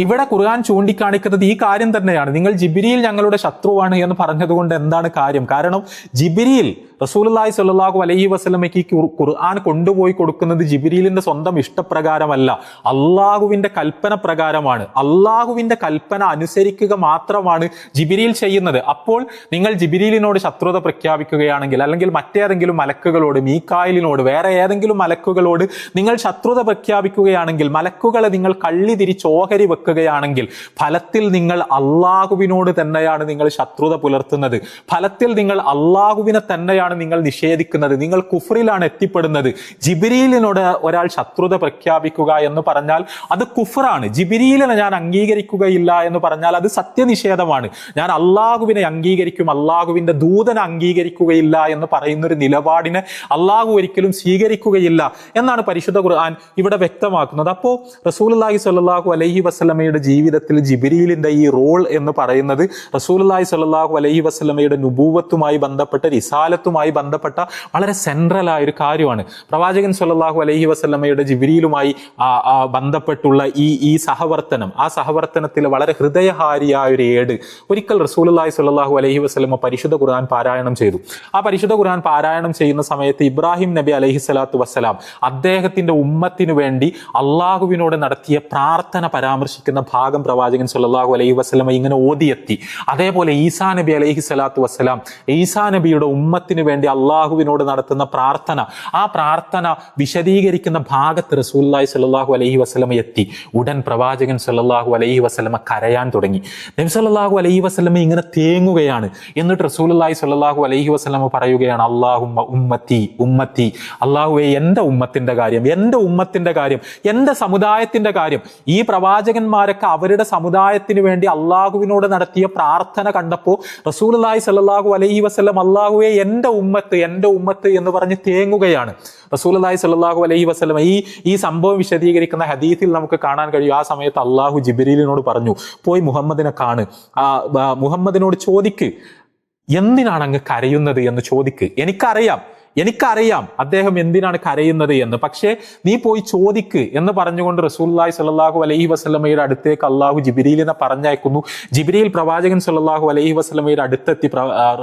ഇവിടെ ഖുർആൻ ചൂണ്ടിക്കാണിക്കുന്നത് ഈ കാര്യം തന്നെയാണ്. നിങ്ങൾ ജിബ്രീൽ ഞങ്ങളുടെ ശത്രുവാണ് എന്ന് പറഞ്ഞതുകൊണ്ട് എന്താണ് കാര്യം? കാരണം ജിബ്രീൽ റസൂലുള്ളാഹി സ്വല്ലല്ലാഹു അലൈഹി വസല്ലമയ്ക്ക് ഖുർആൻ കൊണ്ടുപോയി കൊടുക്കുന്നത് ജിബ്രീലിന്റെ സ്വന്തം ഇഷ്ടപ്രകാരമല്ല, അള്ളാഹുവിന്റെ കൽപ്പന പ്രകാരമാണ്. അള്ളാഹുവിന്റെ കൽപ്പന അനുസരിക്കുക മാത്രമാണ് ജിബ്രീൽ ചെയ്യുന്നത്. അപ്പോൾ നിങ്ങൾ ജിബ്രീലിനോട് ശത്രുത പ്രഖ്യാപിക്കുകയാണെങ്കിൽ, അല്ലെങ്കിൽ മറ്റേതെങ്കിലും മലക്കുകളോട്, മീക്കായിലിനോട്, വേറെ ഏതെങ്കിലും മലക്കുകളോട് നിങ്ങൾ ശത്രുത പ്രഖ്യാപിക്കുകയാണെങ്കിൽ, മലക്കുകളെ നിങ്ങൾ കള്ളി തിരിച്ച് ഓഹരി വെക്കുകയാണെങ്കിൽ, ഫലത്തിൽ നിങ്ങൾ അള്ളാഹുവിനോട് തന്നെയാണ് നിങ്ങൾ ശത്രുത പുലർത്തുന്നത്. ഫലത്തിൽ നിങ്ങൾ അള്ളാഹുവിനെ തന്നെയാണ് നിങ്ങൾ നിഷേധിക്കുന്നത്, നിങ്ങൾ കുഫറിലാണ് എത്തിപ്പെടുന്നത്. ജിബ്രീലിനോട് ഒരാൾ ശത്രുത പ്രഖ്യാപിക്കുക എന്ന് പറഞ്ഞാൽ അത് കുഫറാണ്. ജിബ്രീലിനെ ഞാൻ അംഗീകരിക്കുകയില്ല എന്ന് പറഞ്ഞാൽ അത് സത്യനിഷേധമാണ്. ഞാൻ അള്ളാഹുവിനെ അംഗീകരിക്കും, അള്ളാഹുവിന്റെ ദൂതനെ അംഗീകരിക്കുകയില്ല എന്ന് പറയുന്നൊരു നിലപാടിനെ അള്ളാഹു ഒരിക്കലും സ്വീകരിക്കുകയില്ല എന്നാണ് പരിശുദ്ധ ഖുർആൻ ഇവിടെ വ്യക്തമാക്കുന്നത്. അപ്പോൾ റസൂലുള്ളാഹി സ്വല്ലല്ലാഹു അലൈഹി വസല്ലമയുടെ ജീവിതത്തിൽ ജിബ്രീലിന്റെ ഈ റോൾ എന്ന് പറയുന്നത് റസൂലുള്ളാഹി സ്വല്ലല്ലാഹു അലൈഹി വസല്ലമയുടെ നുബൂവത്തുമായി ബന്ധപ്പെട്ട, റിസാലത്തുമായി ബന്ധപ്പെട്ട വളരെ സെൻട്രൽ ആയ ഒരു കാര്യമാണ്. പ്രവാചകൻ സ്വല്ലല്ലാഹു അലൈഹി വസല്ലമയുടെ ജിബ്രീലുമായി ബന്ധപ്പെട്ടുള്ള ഈ സഹവർത്തനം, ആ സഹവർത്തനത്തിൽ വളരെ ഹൃദയഹാരിയായ ഒരു ഏട് ഒരിക്കൽ റസൂലുള്ളാഹി സ്വല്ലല്ലാഹു അലൈഹി വസല്ലമ പരിശുദ്ധ ഖുർആൻ പാരായണം ചെയ്തു. ആ പരിശുദ്ധ ഖുർആൻ പാരായണം ചെയ്യുന്ന സമയത്ത് ഇബ്രാഹിം നബി അലൈഹി സ്വലാത്തു വസ്സലാം അദ്ദേഹത്തിന്റെ ഉമ്മത്തിനു വേണ്ടി അള്ളാഹുവിനോട് നടത്തിയ പ്രാർത്ഥന പരാമർശിക്കുന്ന ഭാഗം പ്രവാചകൻ സ്വല്ലല്ലാഹു അലൈഹി വസല്ലമ ഇങ്ങനെ ഓതിയെത്തി. അതേപോലെ ഈസാ നബി അലൈഹി സ്വലാത്തു വസ്സലാം ഈസാ നബിയുടെ ഉമ്മത്തിന് വേണ്ടി അള്ളാഹുവിനോട് നടത്തുന്ന പ്രാർത്ഥന, ആ പ്രാർത്ഥന വിശദീകരിക്കുന്ന ഭാഗത്ത് റസൂലുള്ളാഹി സ്വല്ലല്ലാഹു അലൈഹി വസല്ലമ എത്തി. ഉടൻ പ്രവാചകൻ സ്വല്ലല്ലാഹു അലൈഹി വസല്ലമ കരയാൻ തുടങ്ങി. നബി സ്വല്ലല്ലാഹു അലൈഹി വസല്ലമ ഇങ്ങനെ തേങ്ങുകയാണ്. എന്നിട്ട് റസൂലുള്ളാഹി സ്വല്ലല്ലാഹു അലൈഹി വസല്ലമ പറയുകയാണ്, അല്ലാഹുമ്മ ഉമ്മത്തി ഉമ്മത്തി, അല്ലാഹുവേ എൻ്റെ ഉമ്മത്തിന്റെ കാര്യം, എൻ്റെ ഉമ്മത്തിന്റെ കാര്യം, എൻ്റെ സമുദായത്തിന്റെ കാര്യം. ഈ പ്രവാചകന്മാരൊക്കെ അവരുടെ സമുദായത്തിന് വേണ്ടി അള്ളാഹുവിനോട് നടത്തിയ പ്രാർത്ഥന കണ്ടപ്പോൾ റസൂലുള്ളാഹി സ്വല്ലല്ലാഹു അലൈഹി വസല്ലം അല്ലാഹുവേ എൻ്റെ ഉമ്മത്ത്, എൻ്റെ ഉമ്മത്ത് എന്ന് പറഞ്ഞ് തേങ്ങുകയാണ്. റസൂലുള്ളാഹി സ്വല്ലല്ലാഹു അലൈഹി വസല്ലം ഈ സംഭവം വിശദീകരിക്കുന്ന ഹദീസിൽ നമുക്ക് കാണാൻ കഴിയും. ആ സമയത്ത് അള്ളാഹു ജിബ്രീലിനോട് പറഞ്ഞു, പോയി മുഹമ്മദിനെ കാണ്, മുഹമ്മദിനോട് ചോദിക്ക്, എന്തിനാണ് അങ്ങ് കരയുന്നത് എന്ന് ചോദിക്ക്. എനിക്കറിയാം അദ്ദേഹം എന്തിനാണ് കരയുന്നത് എന്ന്, പക്ഷേ നീ പോയി ചോദിക്ക് എന്ന് പറഞ്ഞുകൊണ്ട് റസൂലുള്ളാഹി സ്വല്ലല്ലാഹു അലൈഹി വസല്ലമയുടെ അടുത്തേക്ക് അള്ളാഹു ജിബ്രീലിനെ പറഞ്ഞയക്കുന്നു. ജിബ്രീൽ പ്രവാചകൻ സ്വല്ലല്ലാഹു അലൈഹി വസല്ലമയുടെ അടുത്തെത്തി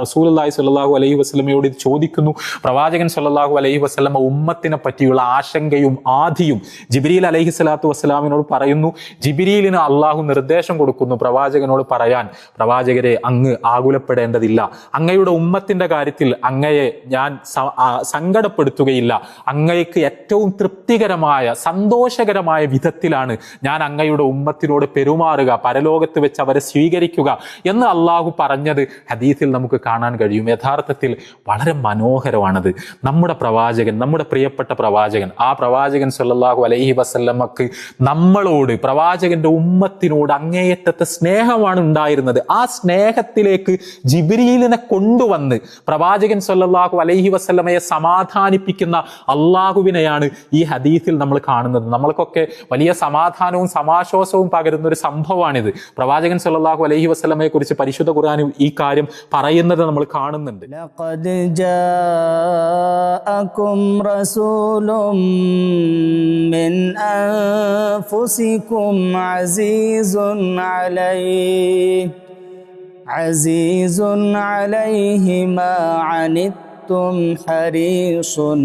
റസൂലുള്ളാഹി സ്വല്ലല്ലാഹു അലൈഹി വസല്ലമയോട് ചോദിക്കുന്നു. പ്രവാചകൻ സ്വല്ലല്ലാഹു അലൈഹി വസല്ലമ ഉമ്മത്തിനെ പറ്റിയുള്ള ആശങ്കയും ആധിയും ജിബ്രീൽ അലൈഹി സ്വലാത്തു വസ്സലാമിനോട് പറയുന്നു. ജിബ്രീലിന് അള്ളാഹു നിർദ്ദേശം കൊടുക്കുന്നു പ്രവാചകനോട് പറയാൻ, പ്രവാചകരെ അങ്ങ് ആകുലപ്പെടേണ്ടതില്ല, അങ്ങയുടെ ഉമ്മത്തിന്റെ കാര്യത്തിൽ അങ്ങയെ ഞാൻ സങ്കടപ്പെടുത്തുകയില്ല. അങ്ങയ്ക്ക് ഏറ്റവും തൃപ്തികരമായ സന്തോഷകരമായ വിധത്തിലാണ് ഞാൻ അങ്ങയുടെ ഉമ്മത്തിനോട് പെരുമാറുക, പരലോകത്ത് വെച്ച് അവരെ സ്വീകരിക്കുക എന്ന് അള്ളാഹു പറഞ്ഞത് ഹദീസിൽ നമുക്ക് കാണാൻ കഴിയും. യഥാർത്ഥത്തിൽ വളരെ മനോഹരമാണത്. നമ്മുടെ പ്രവാചകൻ, നമ്മുടെ പ്രിയപ്പെട്ട പ്രവാചകൻ, ആ പ്രവാചകൻ സല്ലല്ലാഹു അലൈഹി വസല്ലമക്ക് നമ്മളോട്, പ്രവാചകന്റെ ഉമ്മത്തിനോട് അങ്ങേയറ്റത്തെ സ്നേഹമാണ് ഉണ്ടായിരുന്നത്. ആ സ്നേഹത്തിലേക്ക് ജിബ്രീലിനെ കൊണ്ടുവന്ന് പ്രവാചകൻ സല്ലല്ലാഹു അലൈഹി വസല്ലമയെ സമാധാനിപ്പിക്കുന്ന അള്ളാഹുവിനെയാണ് ഈ ഹദീസിൽ നമ്മൾ കാണുന്നത്. നമ്മൾക്കൊക്കെ വലിയ സമാധാനവും സമാശ്വാസവും പകരുന്ന ഒരു സംഭവമാണിത്. പ്രവാചകൻ സല്ലല്ലാഹു അലൈഹി വസല്ലമയെ കുറിച്ച് പരിശുദ്ധ ഖുർആനിൽ ഈ കാര്യം പറയുന്നത് നമ്മൾ കാണുന്നുണ്ട്. ലഖദ് ജാഅകും റസൂലും മിൻ അൻഫുസികും അസീസുൻ അലൈഹി മാ അനിത്തും ഹരീസുൻ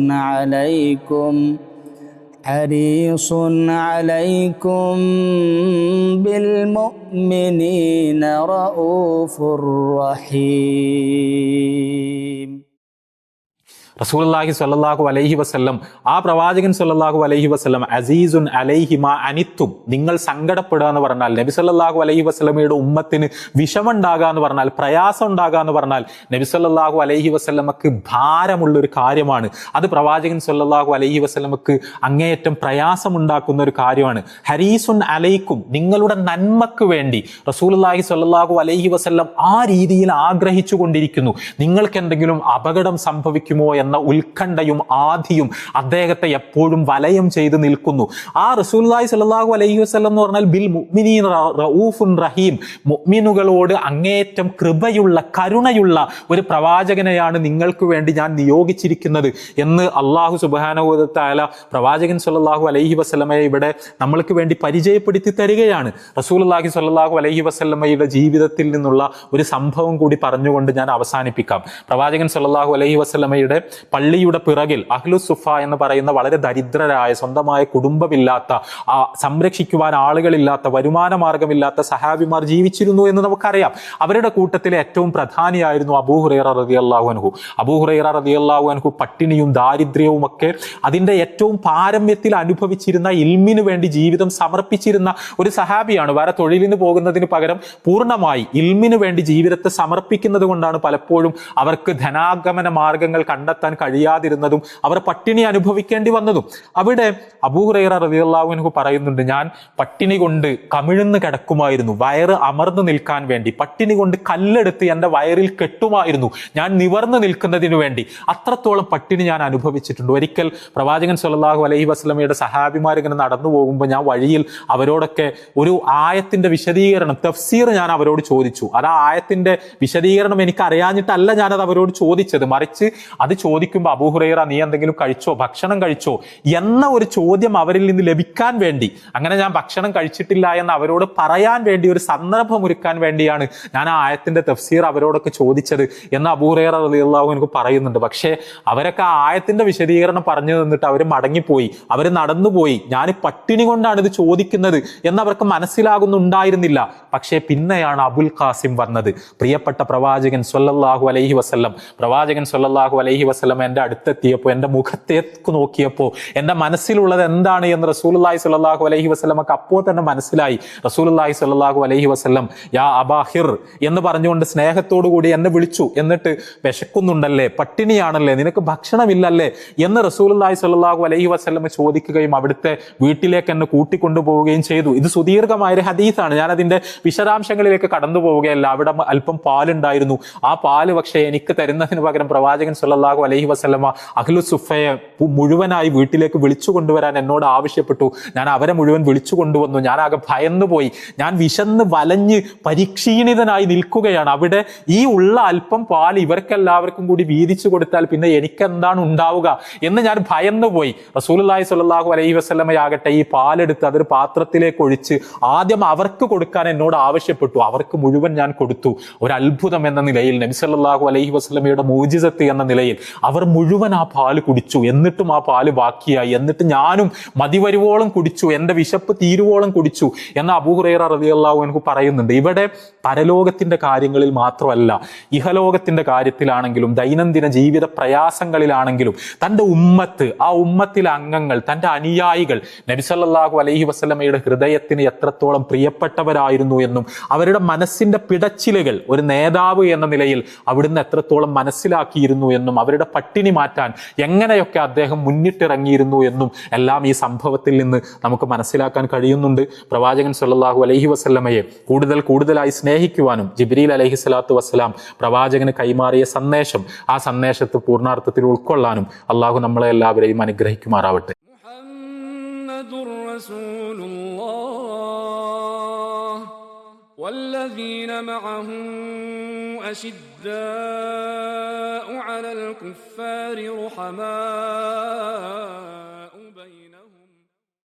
അലൈക്കും ബിൽമുഅ്മിനീന റഊഫുർ റഹീം. റസൂലുള്ളാഹി സ്വല്ലല്ലാഹു അലൈഹി വസല്ലം, ആ പ്രവാചകൻ സ്വല്ലല്ലാഹു അലൈഹി വസല്ലം അസീസുൻ അലൈഹി മാ അനിത്തും, നിങ്ങൾ സങ്കടപ്പെടുക എന്ന് പറഞ്ഞാൽ, നബി സല്ലല്ലാഹു അലൈഹി വസല്ലമയുടെ ഉമ്മത്തിന് വിഷമമുണ്ടാകുക എന്ന് പറഞ്ഞാൽ, പ്രയാസം ഉണ്ടാകുക എന്ന് പറഞ്ഞാൽ നബി സല്ലല്ലാഹു അലൈഹി വസല്ലമക്ക് ഭാരമുള്ളൊരു കാര്യമാണ്. അത് പ്രവാചകൻ സല്ലല്ലാഹു അലൈഹി വസല്ലമക്ക് അങ്ങേയറ്റം പ്രയാസമുണ്ടാക്കുന്ന ഒരു കാര്യമാണ്. ഹരീസുൻ അലൈക്കും, നിങ്ങളുടെ നന്മക്ക് വേണ്ടി റസൂലുള്ളാഹി സ്വല്ലല്ലാഹു അലൈഹി വസല്ലം ആ രീതിയിൽ ആഗ്രഹിച്ചു കൊണ്ടിരിക്കുന്നു. നിങ്ങൾക്ക് എന്തെങ്കിലും അപകടം സംഭവിക്കുമോ എന്ന ഉത്കണ്ഠയും ആധിയും അദ്ദേഹത്തെ എപ്പോഴും വലയം ചെയ്ത് നിൽക്കുന്നു. ആ റസൂലുള്ളാഹി സ്വല്ലല്ലാഹു അലൈഹി വസല്ലം എന്ന് പറഞ്ഞാൽ ബിൽ മുഅ്മിനീന റഊഫുൻ റഹീം, മുഅ്മിനുകളോട് അങ്ങേയറ്റം കൃപയുള്ള, കരുണയുള്ള ഒരു പ്രവാചകനെയാണ് നിങ്ങൾക്ക് വേണ്ടി ഞാൻ നിയോഗിച്ചിരിക്കുന്നത് എന്ന് അല്ലാഹു സുബ്ഹാനഹു വ തആല പ്രവാചകൻ സ്വല്ലല്ലാഹു അലൈഹി വസല്ലമയെ ഇവിടെ നമ്മൾക്ക് വേണ്ടി പരിചയപ്പെടുത്തി തരികയാണ്. റസൂലുള്ളാഹി സ്വല്ലല്ലാഹു അലൈഹി വസല്ലമയുടെ ജീവിതത്തിൽ നിന്നുള്ള ഒരു സംഭവം കൂടി പറഞ്ഞുകൊണ്ട് ഞാൻ അവസാനിപ്പിക്കാം. പ്രവാചകൻ സ്വല്ലല്ലാഹു അലൈഹി വസല്ലമയുടെ പള്ളിയുടെ പിറകിൽ അഹ്ലു സുഫ എന്ന് പറയുന്ന വളരെ ദരിദ്രരായ, സ്വന്തമായ കുടുംബമില്ലാത്ത, സംരക്ഷിക്കുവാൻ ആളുകളില്ലാത്ത, വരുമാന മാർഗമില്ലാത്ത സഹാബിമാർ ജീവിച്ചിരുന്നു എന്ന് നമുക്കറിയാം. അവരുടെ കൂട്ടത്തിലെ ഏറ്റവും പ്രധാനിയായിരുന്നു അബൂ ഹുറൈറ റളിയല്ലാഹു അൻഹു. അബൂ ഹുറൈറ റളിയല്ലാഹു അൻഹു പട്ടിണിയും ദാരിദ്ര്യവും ഒക്കെ അതിന്റെ ഏറ്റവും പാരമ്യത്തിൽ അനുഭവിച്ചിരുന്ന, ഇൽമിനു വേണ്ടി ജീവിതം സമർപ്പിച്ചിരുന്ന ഒരു സഹാബിയാണ്. വേറെ തൊഴിലിന് പോകുന്നതിന് പകരം പൂർണ്ണമായി ഇൽമിനു വേണ്ടി ജീവിതത്തെ സമർപ്പിക്കുന്നത് കൊണ്ടാണ് പലപ്പോഴും അവർക്ക് ധനാഗമന മാർഗങ്ങൾ കണ്ടെത്താൻ കഴിയാതിരുന്നതും അവർ പട്ടിണി അനുഭവിക്കേണ്ടി വന്നതും. അവിടെ അബൂ ഹുറൈറ റളിയല്ലാഹു അൻഹു പറയുന്നുണ്ട്, ഞാൻ പട്ടിണി കൊണ്ട് കമിഴ്ന്ന് കിടക്കുമായിരുന്നു, വയറ് അമർന്നു നിൽക്കാൻ വേണ്ടി പട്ടിണി കൊണ്ട് കല്ലെടുത്ത് എൻ്റെ വയറിൽ കെട്ടുമായിരുന്നു ഞാൻ നിവർന്നു നിൽക്കുന്നതിന് വേണ്ടി. അത്രത്തോളം പട്ടിണി ഞാൻ അനുഭവിച്ചിട്ടുണ്ട്. ഒരിക്കൽ പ്രവാചകൻ സ്വല്ലല്ലാഹു അലൈഹി വസല്ലമയുടെ സഹാബിമാർ ഇങ്ങനെ നടന്നു പോകുമ്പോൾ ഞാൻ വഴിയിൽ അവരോടൊക്കെ ഒരു ആയത്തിന്റെ വിശദീകരണം, തഫ്സീർ ഞാൻ അവരോട് ചോദിച്ചു. അത് ആ ആയത്തിന്റെ വിശദീകരണം എനിക്ക് അറിയാഞ്ഞിട്ടല്ല ഞാനത് അവരോട് ചോദിച്ചത്, മറിച്ച് അത് ചോദിക്കുമ്പോൾ അബൂ ഹുറൈറ നീ എന്തെങ്കിലും കഴിച്ചോ, ഭക്ഷണം കഴിച്ചോ എന്ന ഒരു ചോദ്യം അവരിൽ നിന്ന് ലഭിക്കാൻ വേണ്ടി, അങ്ങനെ ഞാൻ ഭക്ഷണം കഴിച്ചിട്ടില്ല എന്ന് അവരോട് പറയാൻ വേണ്ടി ഒരു സന്ദർഭം ഒരുക്കാൻ വേണ്ടിയാണ് ഞാൻ ആ ആയത്തിന്റെ തഫ്സീർ അവരോടൊക്കെ ചോദിച്ചത് എന്ന് അബൂ ഹുറൈറ റളിയല്ലാഹു അൻഹു പറയുന്നുണ്ട്. പക്ഷേ അവരൊക്കെ ആ ആയത്തിന്റെ വിശദീകരണം പറഞ്ഞു തന്നിട്ട് അവർ മടങ്ങിപ്പോയി, അവർ നടന്നുപോയി. ഞാൻ പട്ടിണി കൊണ്ടാണ് ഇത് ചോദിക്കുന്നത് എന്ന് അവർക്ക് മനസ്സിലാകുന്നുണ്ടായിരുന്നില്ല. പക്ഷേ പിന്നെയാണ് അബുൽ ഖാസിം വന്നത്, പ്രിയപ്പെട്ട പ്രവാചകൻ സ്വല്ലല്ലാഹു അലൈഹി വസല്ലം. പ്രവാചകൻ സ്വല്ലല്ലാഹു അലൈഹി വസല്ലം എൻ്റെ അടുത്തെത്തിയപ്പോൾ, എൻ്റെ മുഖത്തേക്ക് നോക്കിയപ്പോൾ എൻ്റെ മനസ്സിലുള്ളത് എന്താണ് എന്ന് റസൂലുള്ളാഹി സ്വല്ലല്ലാഹു അലൈഹി വസല്ലമക്ക് അപ്പോൾ തന്നെ മനസ്സിലായി. റസൂലുള്ളാഹി സ്വല്ലല്ലാഹു അലൈഹി വസല്ലം യാ അബാ ഹിർ എന്ന് പറഞ്ഞുകൊണ്ട് സ്നേഹത്തോടു കൂടി എന്നെ വിളിച്ചു. എന്നിട്ട് വിശക്കുന്നുണ്ടല്ലേ, പട്ടിണിയാണല്ലേ, നിനക്ക് ഭക്ഷണമില്ലല്ലേ എന്ന് റസൂലുള്ളാഹി സ്വല്ലല്ലാഹു അലൈഹി വസല്ലം ചോദിക്കുകയും അവിടുത്തെ വീട്ടിലേക്ക് എന്നെ കൂട്ടിക്കൊണ്ടുപോവുകയും ചെയ്തു. ഇത് സുദീർഘമായൊരു ഹദീസാണ്, ഞാൻ അതിന്റെ വിശദാംശങ്ങളിലേക്ക് കടന്നു പോവുകയല്ല. അവിടെ അല്പം പാലുണ്ടായിരുന്നു. ആ പാല് പക്ഷേ എനിക്ക് തരുന്നതിന് പകരം പ്രവാചകൻ സ്വല്ലല്ലാഹു അലൈഹി വസല്ലമ അഹ്ലു സുഫയെ മുഴുവനായി വീട്ടിലേക്ക് വിളിച്ചു കൊണ്ടുവരാൻ എന്നോട് ആവശ്യപ്പെട്ടു. ഞാൻ അവരെ മുഴുവൻ വിളിച്ചു കൊണ്ടുവന്നു. ഞാൻ ആകെ ഭയന്നുപോയി. ഞാൻ വിശന്ന് വലഞ്ഞ് പരിക്ഷീണിതനായി നിൽക്കുകയാണ്. അവിടെ ഈ ഉള്ള അല്പം പാൽ ഇവർക്കെല്ലാവർക്കും കൂടി വീതിച്ചു കൊടുത്താൽ പിന്നെ എനിക്കെന്താണ് ഉണ്ടാവുക എന്ന് ഞാൻ ഭയന്നുപോയി. റസൂലുള്ളാഹി സ്വല്ലല്ലാഹു അലൈഹി വസല്ലമയാകട്ടെ ഈ പാലെടുത്ത് അതൊരു പാത്രത്തിലേക്ക് ഒഴിച്ച് ആദ്യം അവർക്ക് കൊടുക്കാൻ എന്നോട് ആവശ്യപ്പെട്ടു. അവർക്ക് മുഴുവൻ ഞാൻ കൊടുത്തു. ഒരു അത്ഭുതം എന്ന നിലയിൽ, നബി സല്ലല്ലാഹു അലൈഹി വസല്ലമയുടെ മൂജിസത്ത് എന്ന നിലയിൽ അവർ മുഴുവൻ ആ പാല് കുടിച്ചു, എന്നിട്ടും ആ പാല് ബാക്കിയായി, എന്നിട്ട് ഞാനും മതിവരുവോളം കുടിച്ചു, എൻ്റെ വിശപ്പ് തീരുവോളം കുടിച്ചു എന്ന് അബൂ ഹുറൈറ റളിയല്ലാഹു അൻഹു പറയുന്നുണ്ട്. ഇവിടെ പരലോകത്തിന്റെ കാര്യങ്ങളിൽ മാത്രമല്ല, ഇഹലോകത്തിന്റെ കാര്യത്തിലാണെങ്കിലും ദൈനംദിന ജീവിത പ്രയാസങ്ങളിലാണെങ്കിലും തൻ്റെ ഉമ്മത്ത്, ആ ഉമ്മത്തിലെ അംഗങ്ങൾ, തൻ്റെ അനുയായികൾ നബി സല്ലല്ലാഹു അലൈഹി വസല്ലമയുടെ ഹൃദയത്തിന് എത്രത്തോളം പ്രിയപ്പെട്ടവരായിരുന്നു എന്നും അവരുടെ മനസ്സിന്റെ പിടച്ചിലുകൾ ഒരു നേതാവ് എന്ന നിലയിൽ അവിടുന്ന് എത്രത്തോളം മനസ്സിലാക്കിയിരുന്നു എന്നും അവരുടെ പട്ടിണി മാറ്റാൻ എങ്ങനെയൊക്കെ അദ്ദേഹം മുന്നിട്ടിറങ്ങിയിരുന്നു എന്നും എല്ലാം ഈ സംഭവത്തിൽ നിന്ന് നമുക്ക് മനസ്സിലാക്കാൻ കഴിയുന്നുണ്ട്. പ്രവാചകൻ സല്ലല്ലാഹു അലൈഹി വസല്ലമയെ കൂടുതലായി സ്നേഹിക്കുവാനും ജിബ്രീൽ അലൈഹി സ്വലാത്തു വസ്സലാം പ്രവാചകന് കൈമാറിയ സന്ദേശം, ആ സന്ദേശത്തെ പൂർണ്ണാർത്ഥത്തിൽ ഉൾക്കൊള്ളാനും അള്ളാഹു നമ്മളെ എല്ലാവരെയും അനുഗ്രഹിക്കുമാറാവട്ടെ. والذين معه أشداء على الكفار رحماء